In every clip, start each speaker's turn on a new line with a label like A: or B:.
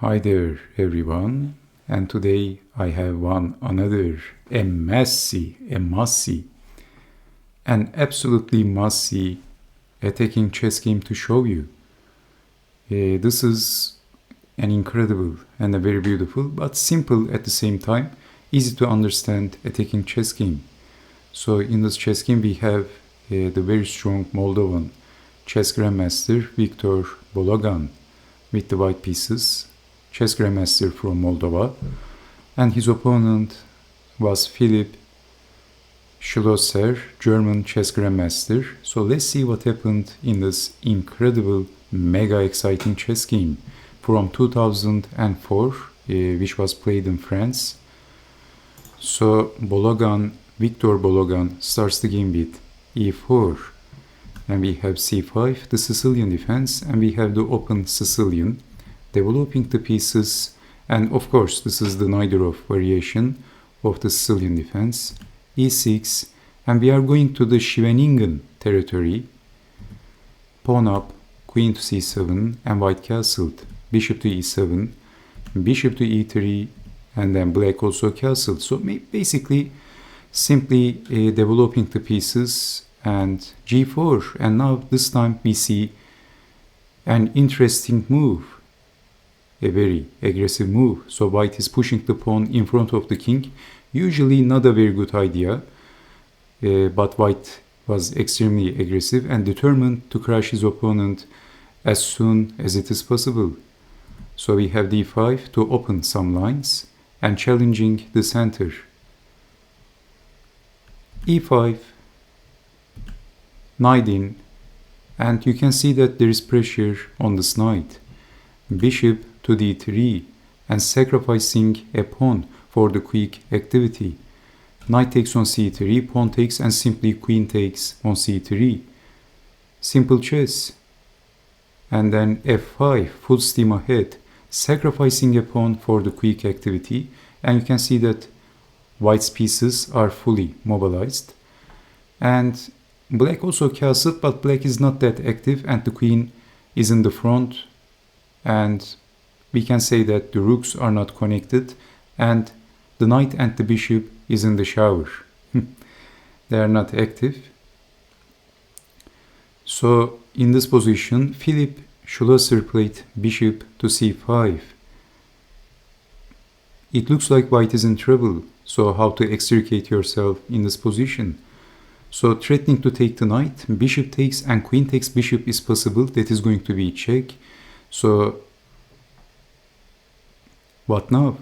A: Hi there everyone, and today I have a messy, an absolutely messy attacking chess game to show you. This is an incredible and a very beautiful but simple at the same time, easy to understand attacking chess game. So in this chess game we have the very strong Moldovan chess grandmaster Viktor Bologan with the white pieces, chess grandmaster from Moldova, and his opponent was Philipp Schlosser, German chess grandmaster. So let's see what happened in this incredible, mega exciting chess game from 2004, which was played in France. So Viktor Bologan starts the game with e4, and we have c5, the Sicilian defense, and we have the open Sicilian, developing the pieces, and of course this is the Najdorov variation of the Sicilian defense, e6, and we are going to the Scheveningen territory, pawn up, queen to c7, and white castled, bishop to e7, bishop to e3, and then black also castled. So basically simply developing the pieces, and g4, and now this time we see an interesting move, a very aggressive move. So white is pushing the pawn in front of the king, usually not a very good idea, but white was extremely aggressive and determined to crush his opponent as soon as it is possible. So we have d5 to open some lines and challenging the center. e5, knight in, and you can see that there is pressure on this knight. Bishop to d3, and sacrificing a pawn for the quick activity. Knight takes on c3, pawn takes, and simply queen takes on c3. Simple chess. And then f5, full steam ahead, sacrificing a pawn for the quick activity, and you can see that white's pieces are fully mobilized. And black also castled, but black is not that active, and the queen is in the front, and we can say that the rooks are not connected, and the knight and the bishop is in the shower. They are not active. So in this position, Philipp Schlosser played bishop to c5. It looks like white is in trouble. So how to extricate yourself in this position? So threatening to take the knight, bishop takes, and queen takes bishop is possible. That is going to be check. So what now?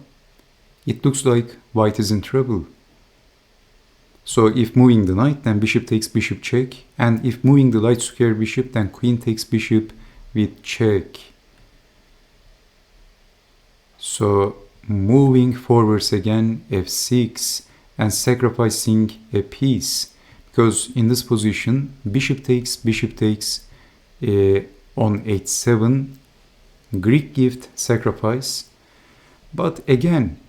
A: It looks like white is in trouble. So if moving the knight, then bishop takes bishop check, and if moving the light square bishop, then queen takes bishop with check. So moving forwards again, f6, and sacrificing a piece, because in this position bishop takes on h7, Greek gift sacrifice. But again,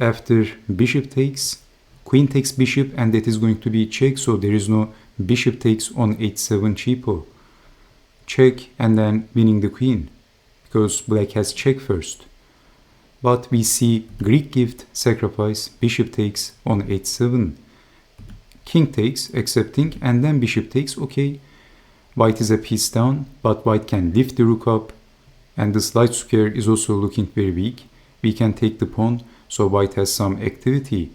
A: after bishop takes, queen takes bishop, and that is going to be check, so there is no bishop takes on h7 cheapo. Check, and then winning the queen, because black has check first. But we see Greek gift sacrifice, bishop takes on h7, king takes, accepting, and then bishop takes. Okay, white is a piece down, but white can lift the rook up, and this light square is also looking very weak. We can take the pawn, so white has some activity.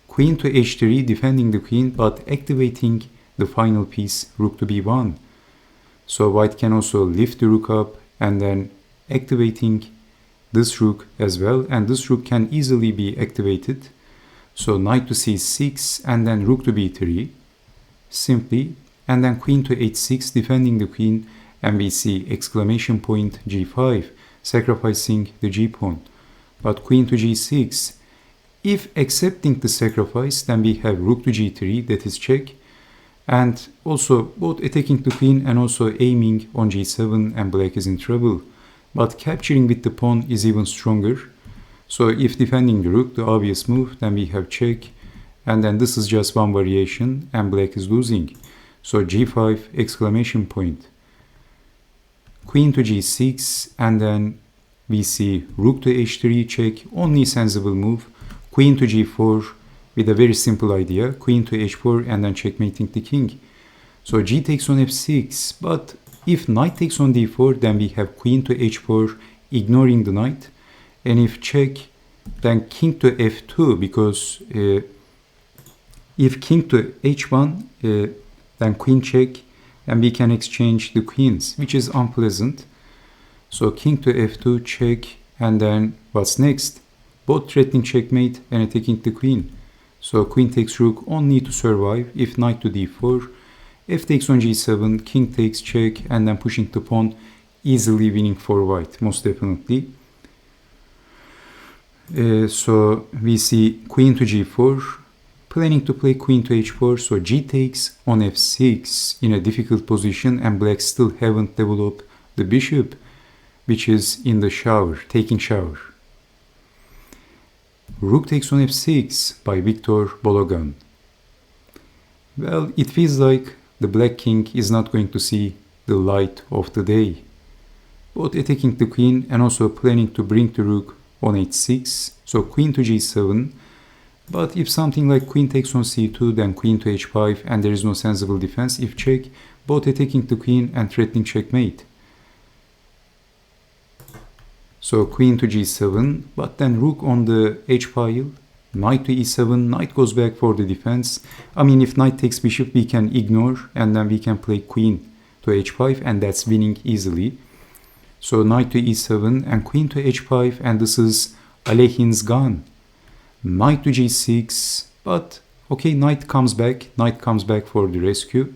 A: Queen to h3, defending the queen, but activating the final piece, rook to b1. So white can also lift the rook up, and then activating this rook as well, and this rook can easily be activated. So knight to c6, and then rook to b3, simply, and then queen to h6, defending the queen, and we see exclamation point g5, sacrificing the g-pawn. But queen to g6, if accepting the sacrifice, then we have rook to g3, that is check, and also both attacking the queen and also aiming on g7, and black is in trouble. But capturing with the pawn is even stronger. So if defending the rook, the obvious move, then we have check, and then this is just one variation, and black is losing. So g5, exclamation point. Queen to g6, and then we see rook to h3 check, only sensible move, queen to g4 with a very simple idea, queen to h4 and then checkmating the king. So g takes on f6, but if knight takes on d4, then we have queen to h4 ignoring the knight, and if check, then king to f2, because if king to h1, then queen check, and we can exchange the queens, which is unpleasant. So king to f2 check, and then what's next? Both threatening checkmate and attacking the queen. So queen takes rook only to survive. If knight to d4, f takes on g7, king takes check, and then pushing the pawn, easily winning for white, most definitely. So we see queen to g4, planning to play queen to h4, so g takes on f6 in a difficult position, and black still haven't developed the bishop, which is in the shower, taking shower. Rook takes on f6 by Victor Bologan. Well, it feels like the black king is not going to see the light of the day. Both attacking the queen and also planning to bring the rook on h6, so queen to g7. But if something like queen takes on c2, then queen to h5, and there is no sensible defense. If check, both attacking the queen and threatening checkmate. So queen to g7, but then rook on the h-file, knight to e7, knight goes back for the defense. I mean, if knight takes bishop, we can ignore, and then we can play queen to h5, and that's winning easily. So knight to e7 and queen to h5, and this is Alehin's gun. Knight to g6, but okay, knight comes back for the rescue.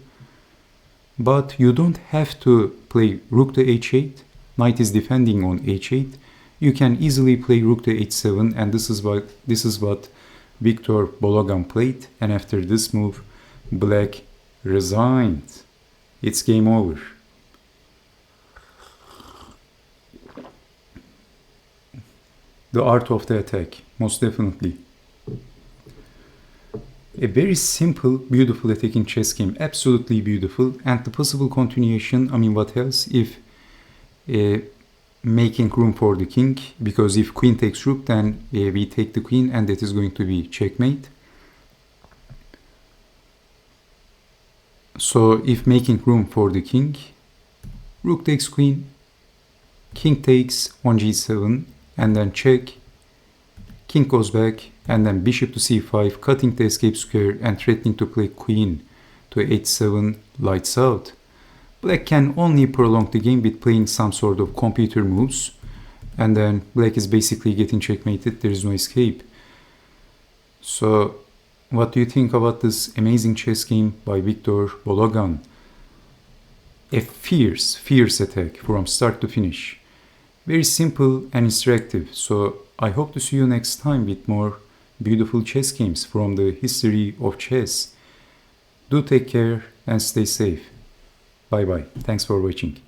A: But you don't have to play rook to h8. Knight is defending on h8. You can easily play rook to h7, and this is what Victor Bologan played. And after this move, black resigned. It's game over. The art of the attack, most definitely. A very simple, beautiful attacking chess game, absolutely beautiful. And the possible continuation, I mean, what else? If making room for the king, because if queen takes rook, then we take the queen, and that is going to be checkmate. So if making room for the king, rook takes queen, king takes on g7, and then check, king goes back, and then bishop to c5, cutting the escape square and threatening to play queen to h7, lights out. Black can only prolong the game with playing some sort of computer moves, and then black is basically getting checkmated, there is no escape. So what do you think about this amazing chess game by Victor Bologan? A fierce attack from start to finish. Very simple and instructive. So I hope to see you next time with more beautiful chess games from the history of chess. Do take care and stay safe. Bye bye. Thanks for watching.